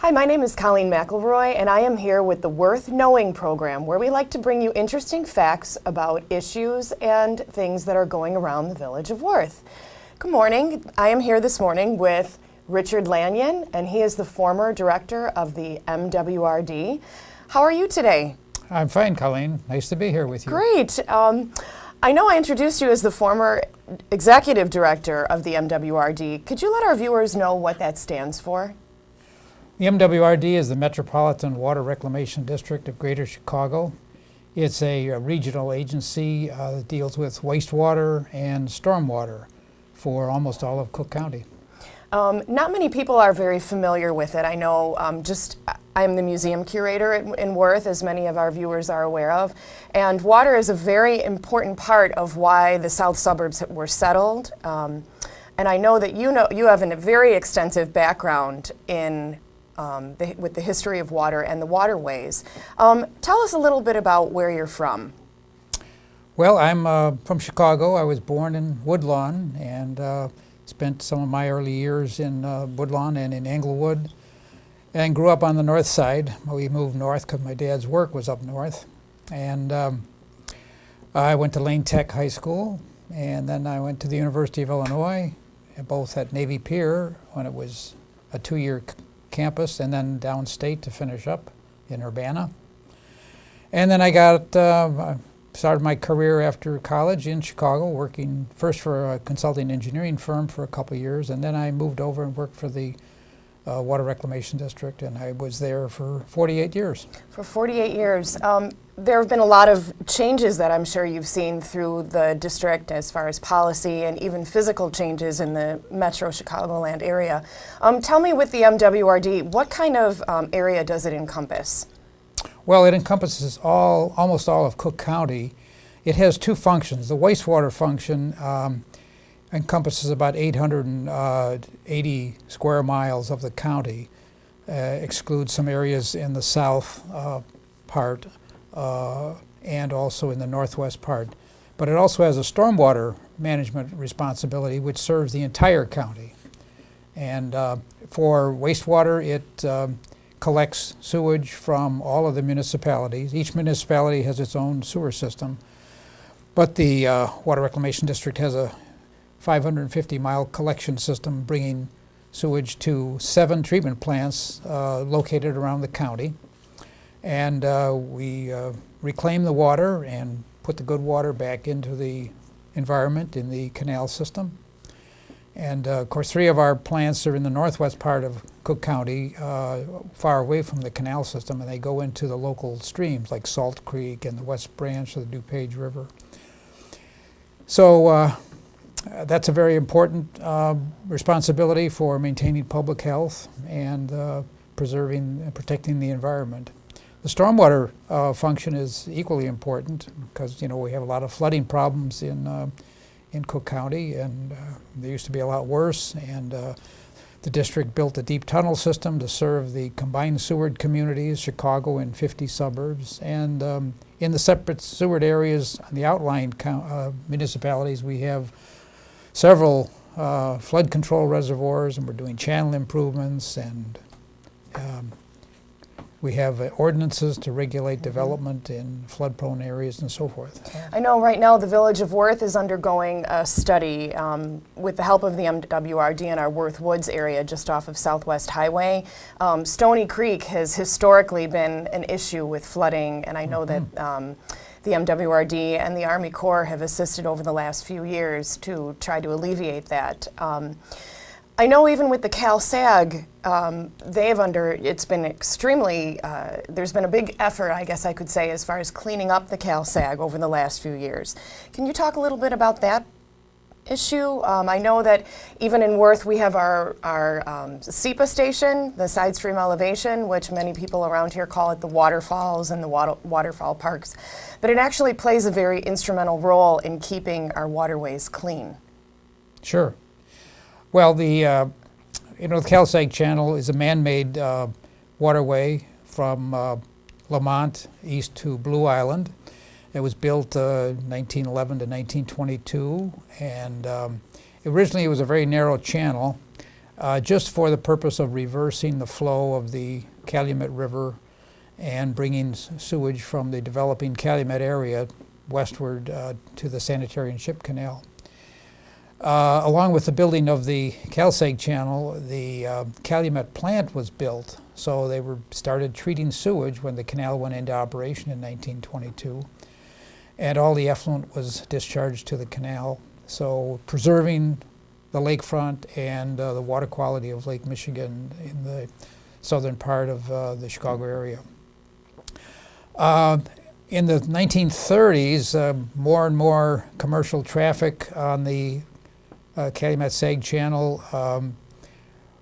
Hi, my name is Colleen McElroy, and I am here with the Worth Knowing program, where we like to bring you interesting facts about issues and things that are going around the village of Worth. Good morning. I am here this morning with Richard Lanyon, and he is the former director of the M.W.R.D. How are you today? I'm fine, Colleen. Nice to be here with you. Great. I know I introduced you as the former executive director of the M.W.R.D. Could you let our viewers know what that stands for? The M.W.R.D. is the Metropolitan Water Reclamation District of Greater Chicago. It's a regional agency that deals with wastewater and stormwater for almost all of Cook County. Not many people are very familiar with it. I know I'm the museum curator in Worth, as many of our viewers are aware of. And water is a very important part of why the south suburbs were settled. And I know that you have a very extensive background in with the history of water and the waterways. Tell us a little bit about where you're from. Well, I'm from Chicago. I was born in Woodlawn and spent some of my early years in Woodlawn and in Englewood, and grew up on the north side. We moved north because my dad's work was up north. And I went to Lane Tech High School, and then I went to the University of Illinois, both at Navy Pier when it was a two-year campus, and then downstate to finish up in Urbana. And then I started my career after college in Chicago, working first for a consulting engineering firm for a couple of years, and then I moved over and worked for the Water Reclamation District, and I was there for 48 years. For 48 years. There have been a lot of changes that I'm sure you've seen through the district as far as policy and even physical changes in the metro Chicagoland area. Tell me, with the M.W.R.D., what kind of area does it encompass? Well, it encompasses almost all of Cook County. It has two functions. The wastewater function encompasses about 880 square miles of the county, excludes some areas in the south part and also in the northwest part. But it also has a stormwater management responsibility which serves the entire county. And for wastewater, it collects sewage from all of the municipalities. Each municipality has its own sewer system, but the Water Reclamation District has a 550-mile collection system bringing sewage to 7 treatment plants located around the county. And we reclaim the water and put the good water back into the environment in the canal system. And of course, 3 of our plants are in the northwest part of Cook County, far away from the canal system, and they go into the local streams like Salt Creek and the West Branch of the DuPage River. So that's a very important responsibility for maintaining public health and preserving and protecting the environment. The stormwater function is equally important because, you know, we have a lot of flooding problems in Cook County, and they used to be a lot worse. And the district built a deep tunnel system to serve the combined sewered communities, Chicago and 50 suburbs. And in the separate sewered areas, on the outlying municipalities, we have several flood control reservoirs, and we're doing channel improvements, and we have ordinances to regulate development in flood-prone areas and so forth. I know right now the Village of Worth is undergoing a study with the help of the M.W.R.D. in our Worth Woods area just off of Southwest Highway. Stony Creek has historically been an issue with flooding, and I know that the M.W.R.D. and the Army Corps have assisted over the last few years to try to alleviate that. I know even with the CalSag, it's been extremely, there's been a big effort, I guess I could say, as far as cleaning up the CalSag over the last few years. Can you talk a little bit about that issue? I know that even in Worth we have our SEPA station, the side stream elevation, which many people around here call it the waterfalls and the waterfall parks, but it actually plays a very instrumental role in keeping our waterways clean. Sure. Well, the CalSag Channel is a man-made waterway from Lamont east to Blue Island. It was built 1911 to 1922, and originally it was a very narrow channel. just for the purpose of reversing the flow of the Calumet River and bringing sewage from the developing Calumet area westward to the Sanitary and Ship Canal. Along with the building of the Calsag Channel, the Calumet plant was built. So they started treating sewage when the canal went into operation in 1922. And all the effluent was discharged to the canal. So preserving the lakefront and the water quality of Lake Michigan in the southern part of the Chicago area. In the 1930s, more and more commercial traffic on the Calumet-Sag Channel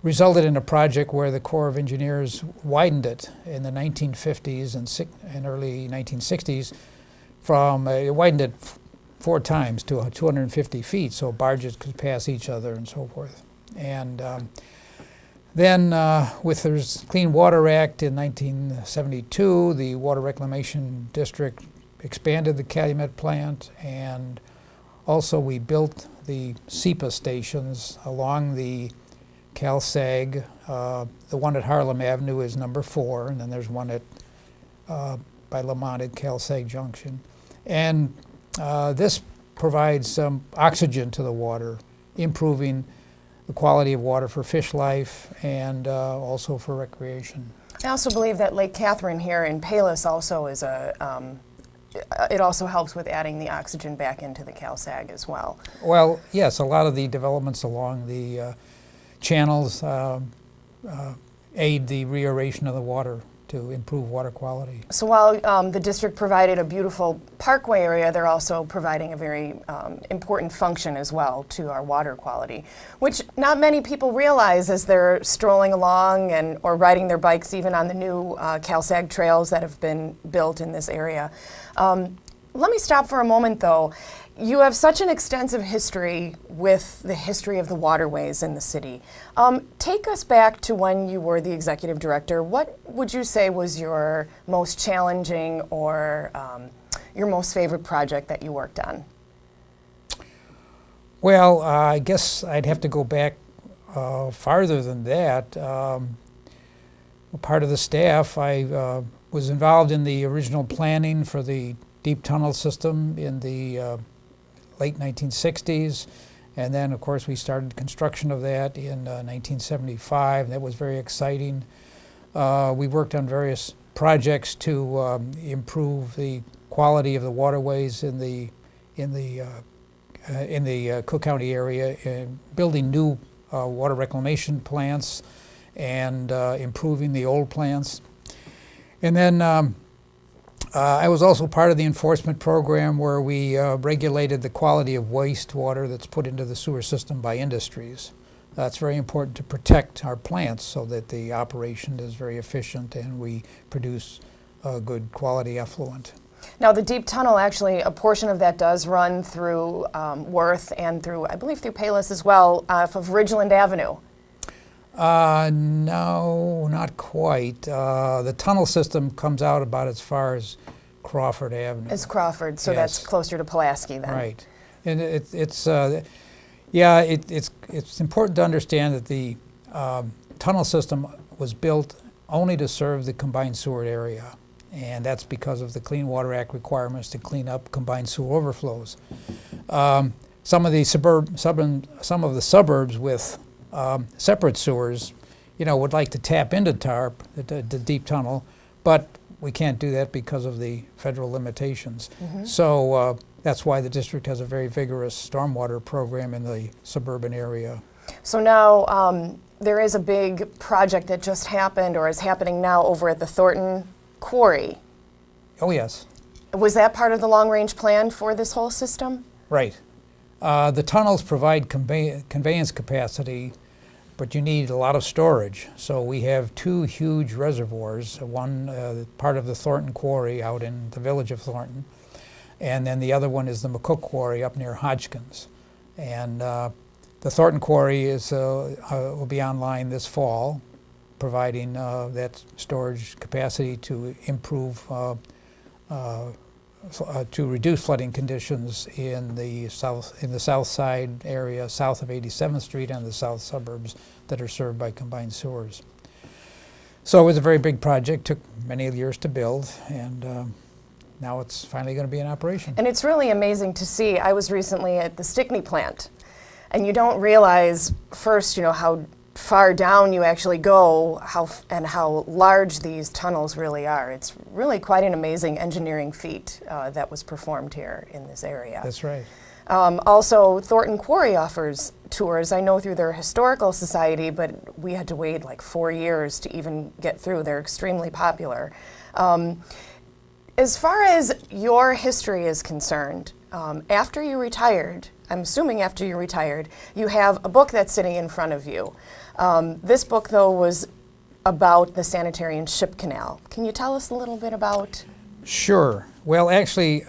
resulted in a project where the Corps of Engineers widened it in the 1950s and early 1960s. It widened it 4 times to 250 feet, so barges could pass each other and so forth. And then with the Clean Water Act in 1972, the Water Reclamation District expanded the Calumet plant, and also we built the SEPA stations along the Calsag. The one at Harlem Avenue is number 4, and then there's one at by Lamont at Calsag Junction. And this provides some oxygen to the water, improving the quality of water for fish life and also for recreation. I also believe that Lake Catherine here in Palos also is it also helps with adding the oxygen back into the Calsag as well. Well, yes, a lot of the developments along the channels aid the reaeration of the water to improve water quality. So while the district provided a beautiful parkway area, they're also providing a very important function as well to our water quality, which not many people realize as they're strolling along or riding their bikes even on the new Calsag trails that have been built in this area. Let me stop for a moment though. You have such an extensive history with the history of the waterways in the city. Take us back to when you were the executive director. What would you say was your most challenging or your most favorite project that you worked on? Well, I guess I'd have to go back farther than that. Part of the staff, I was involved in the original planning for the deep tunnel system in the late 1960s, and then of course we started construction of that in 1975. That was very exciting. We worked on various projects to improve the quality of the waterways in the Cook County area, building new water reclamation plants and improving the old plants. And then I was also part of the enforcement program where we regulated the quality of wastewater that's put into the sewer system by industries. That's very important to protect our plants so that the operation is very efficient and we produce good quality effluent. Now the deep tunnel, actually, a portion of that does run through Worth and through, I believe, through Palos as well, off of Ridgeland Avenue. No, not quite. The tunnel system comes out about as far as Crawford Avenue. It's Crawford, so Yes. That's closer to Pulaski then. Right, and it's important to understand that the tunnel system was built only to serve the combined sewer area, and that's because of the Clean Water Act requirements to clean up combined sewer overflows. Some of the suburbs with separate sewers, would like to tap into TARP, the deep tunnel, but we can't do that because of the federal limitations. Mm-hmm. So that's why the district has a very vigorous stormwater program in the suburban area. So now there is a big project that just happened or is happening now over at the Thornton Quarry. Oh, yes. Was that part of the long-range plan for this whole system? Right. The tunnels provide conveyance capacity, but you need a lot of storage. So we have 2 huge reservoirs, one part of the Thornton Quarry out in the village of Thornton, and then the other one is the McCook Quarry up near Hodgkins. And the Thornton Quarry will be online this fall, providing that storage capacity to improve to reduce flooding conditions in the south side area, south of 87th Street, and the south suburbs that are served by combined sewers. So it was a very big project, took many years to build, and now it's finally going to be in operation. And it's really amazing to see. I was recently at the Stickney plant, and you don't realize first, how far down you actually go, how large these tunnels really are. It's really quite an amazing engineering feat that was performed here in this area. That's right. Also, Thornton Quarry offers tours, I know through their historical society, but we had to wait like 4 years to even get through. They're extremely popular. As far as your history is concerned, after you retired, I'm assuming after you retired, you have a book that's sitting in front of you. This book, though, was about the sanitary and ship canal. Can you tell us a little bit about? Sure. Well, actually,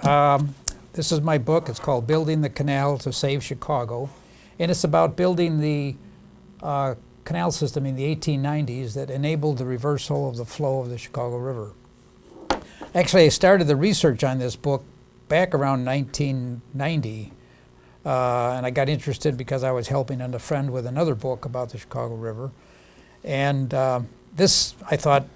this is my book. It's called Building the Canal to Save Chicago. And it's about building the canal system in the 1890s that enabled the reversal of the flow of the Chicago River. Actually, I started the research on this book back around 1990. And I got interested because I was helping a friend with another book about the Chicago River. And this, I thought,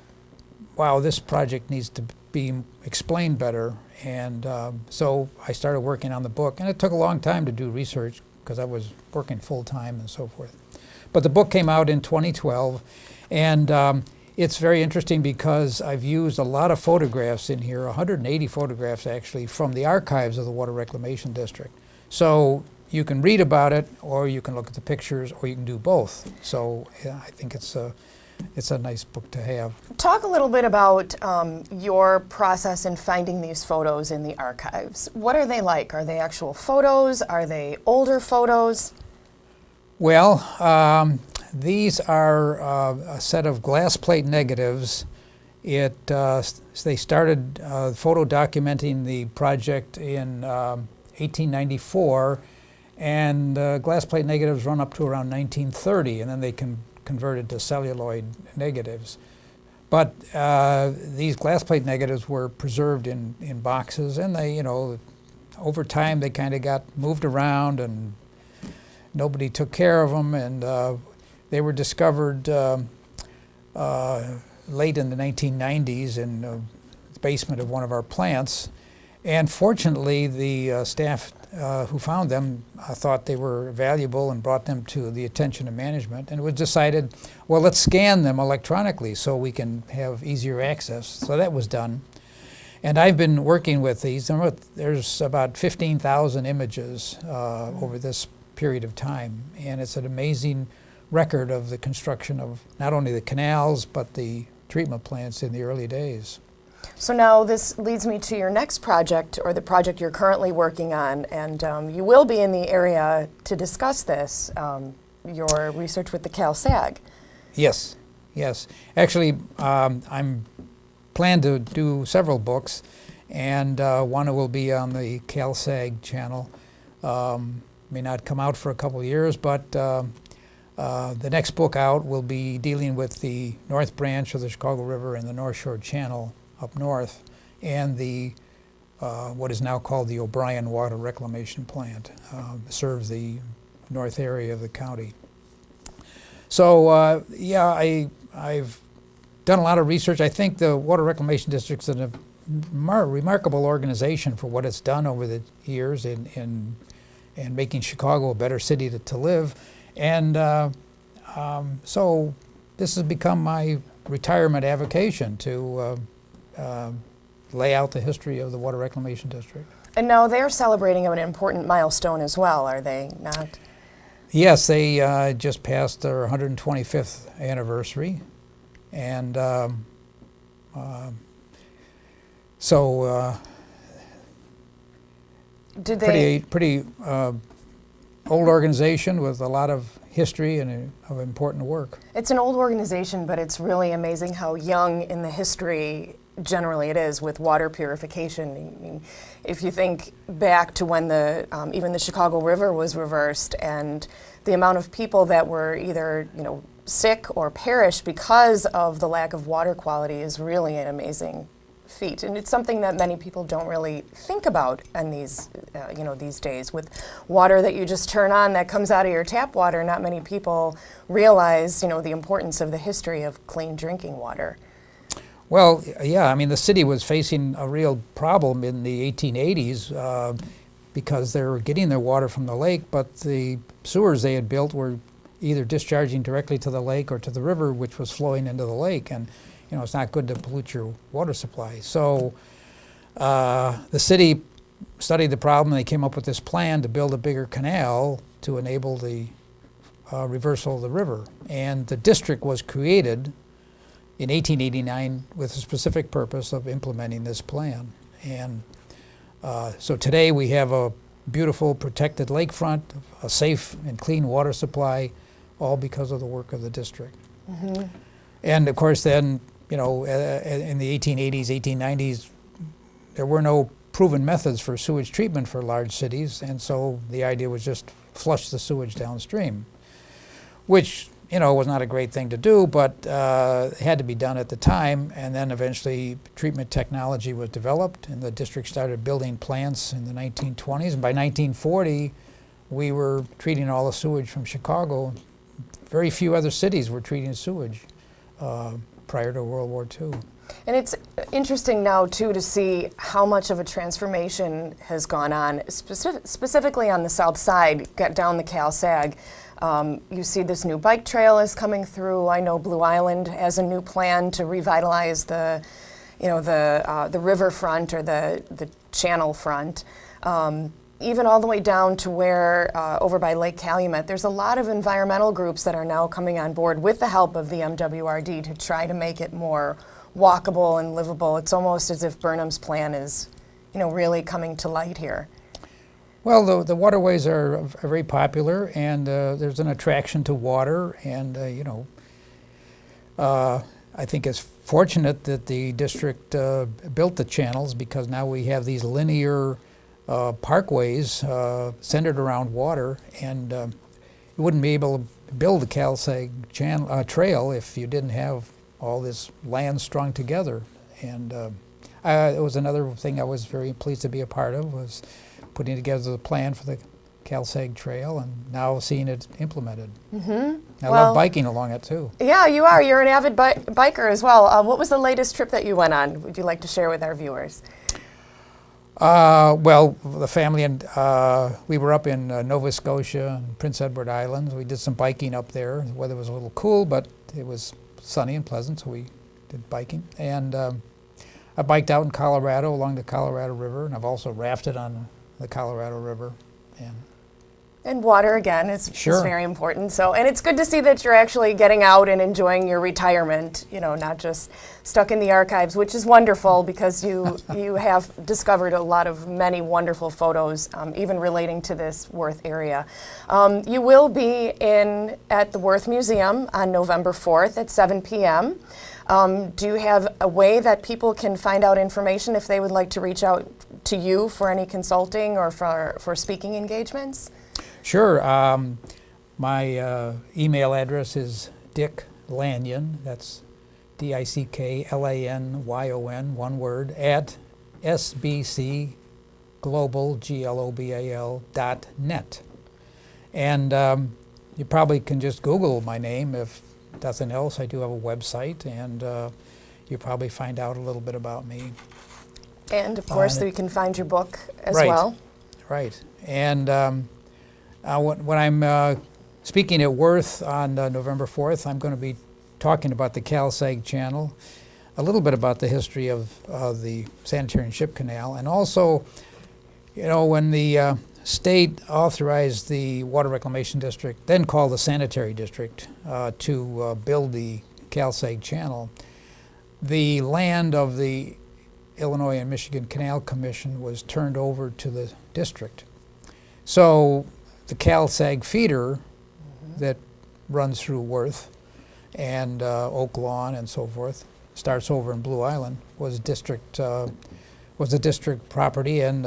wow, this project needs to be explained better. And so I started working on the book. And it took a long time to do research because I was working full-time and so forth. But the book came out in 2012. And it's very interesting because I've used a lot of photographs in here, 180 photographs actually, from the archives of the Water Reclamation District. So you can read about it, or you can look at the pictures, or you can do both. So yeah, I think it's a nice book to have. Talk a little bit about your process in finding these photos in the archives. What are they like? Are they actual photos? Are they older photos? Well, these are a set of glass plate negatives. They started photo documenting the project in 1894, and glass plate negatives run up to around 1930, and then they converted to celluloid negatives. But these glass plate negatives were preserved in boxes, and they, over time they kind of got moved around, and nobody took care of them, and they were discovered late in the 1990s in the basement of one of our plants. And fortunately, the staff who found them thought they were valuable and brought them to the attention of management. And it was decided, well, let's scan them electronically so we can have easier access. So that was done. And I've been working with these. There's about 15,000 images over this period of time. And it's an amazing record of the construction of not only the canals, but the treatment plants in the early days. So now this leads me to your next project, or the project you're currently working on, and you will be in the area to discuss this, your research with the CalSag. Yes, yes. Actually, I'm planned to do several books, and one will be on the CalSag channel. May not come out for a couple of years, but the next book out will be dealing with the North Branch of the Chicago River and the North Shore Channel up north, and the what is now called the O'Brien Water Reclamation Plant, serves the north area of the county. So yeah, I've done a lot of research. I think the Water Reclamation District's a remarkable organization for what it's done over the years in making Chicago a better city to live. And so this has become my retirement avocation to lay out the history of the Water Reclamation District. And now they're celebrating an important milestone as well, are they not? Yes, they just passed their 125th anniversary, and so Did they? pretty old organization with a lot of history and of important work. It's an old organization, but it's really amazing how young in the history generally it is with water purification. I mean, if you think back to when even the Chicago River was reversed, and the amount of people that were either sick or perished because of the lack of water quality is really an amazing feet. And it's something that many people don't really think about in these, these days. With water that you just turn on that comes out of your tap water, not many people realize, the importance of the history of clean drinking water. Well, yeah, I mean, the city was facing a real problem in the 1880s because they were getting their water from the lake, but the sewers they had built were either discharging directly to the lake or to the river, which was flowing into the lake. And, it's not good to pollute your water supply. So the city studied the problem. They came up with this plan to build a bigger canal to enable the reversal of the river. And the district was created in 1889 with a specific purpose of implementing this plan. And so today we have a beautiful protected lakefront, a safe and clean water supply, all because of the work of the district. Mm-hmm. And of course then, in the 1880s, 1890s, there were no proven methods for sewage treatment for large cities, and so the idea was just flush the sewage downstream, which was not a great thing to do, but it had to be done at the time. And then eventually treatment technology was developed, and the district started building plants in the 1920s. And by 1940, we were treating all the sewage from Chicago. Very few other cities were treating sewage prior to World War II. And it's interesting now, too, to see how much of a transformation has gone on, specifically on the south side, down the Cal Sag. You see this new bike trail is coming through. I know Blue Island has a new plan to revitalize the riverfront or the channel front. Even all the way down to where, over by Lake Calumet, there's a lot of environmental groups that are now coming on board with the help of the M.W.R.D. to try to make it more walkable and livable. It's almost as if Burnham's plan is, really coming to light here. Well, the waterways are very popular, and there's an attraction to water, and I think it's fortunate that the district built the channels, because now we have these linear parkways centered around water, and you wouldn't be able to build the Cal Sag trail if you didn't have all this land strung together. And it was another thing I was very pleased to be a part of, was putting together the plan for the Cal Sag Trail, and now seeing it implemented. Mm-hmm. I love biking along it too. Yeah, you are. You're an avid biker as well. What was the latest trip that you went on? Would you like to share with our viewers? Well, the family and we were up in Nova Scotia and Prince Edward Islands. We did some biking up there. The weather was a little cool, but it was sunny and pleasant, so we did biking. And I biked out in Colorado along the Colorado River, and I've also rafted on the Colorado River. And water, again, is Sure. very important. So, and it's good to see that you're actually getting out and enjoying your retirement, not just stuck in the archives, which is wonderful, because you have discovered many wonderful photos, even relating to this Worth area. You will be at the Worth Museum on November 4th at 7 p.m. Do you have a way that people can find out information if they would like to reach out to you for any consulting or for speaking engagements? Sure. My email address is Dick Lanyon, that's DICKLANYON, one word, at sbcglobal.net. And you probably can just Google my name. If nothing else, I do have a website, and you'll probably find out a little bit about me. And of course, we can find your book as Right. well. Right. And when I'm speaking at Worth on November 4th, I'm going to be talking about the Cal Sag Channel, a little bit about the history of the Sanitary and Ship Canal, and also, when the state authorized the Water Reclamation District, then called the Sanitary District, to build the Cal Sag Channel, the land of the Illinois and Michigan Canal Commission was turned over to the district. So the Cal Sag feeder that runs through Worth and Oak Lawn and so forth, starts over in Blue Island, was a district property, and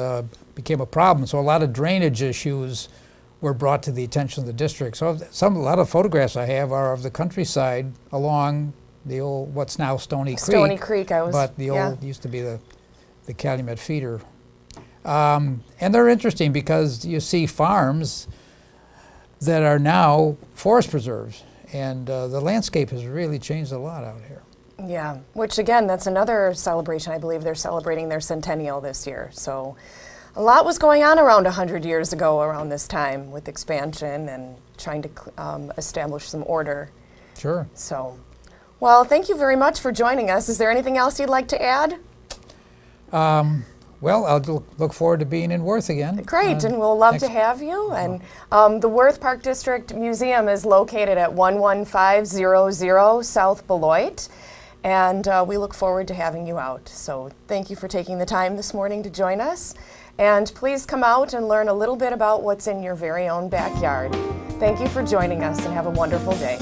became a problem. So a lot of drainage issues were brought to the attention of the district. So a lot of photographs I have are of the countryside along the old, what's now Stony Creek. Stony Creek, But the yeah. old, used to be the Calumet feeder. And they're interesting because you see farms that are now forest preserves. And the landscape has really changed a lot out here. Yeah, which again, that's another celebration. I believe they're celebrating their centennial this year. So a lot was going on around 100 years ago around this time with expansion and trying to establish some order. Sure. So, well, thank you very much for joining us. Is there anything else you'd like to add? Well, I'll look forward to being in Worth again. Great, and we'll love to have you. And the Worth Park District Museum is located at 11500 South Beloit, and we look forward to having you out. So thank you for taking the time this morning to join us. And please come out and learn a little bit about what's in your very own backyard. Thank you for joining us, and have a wonderful day.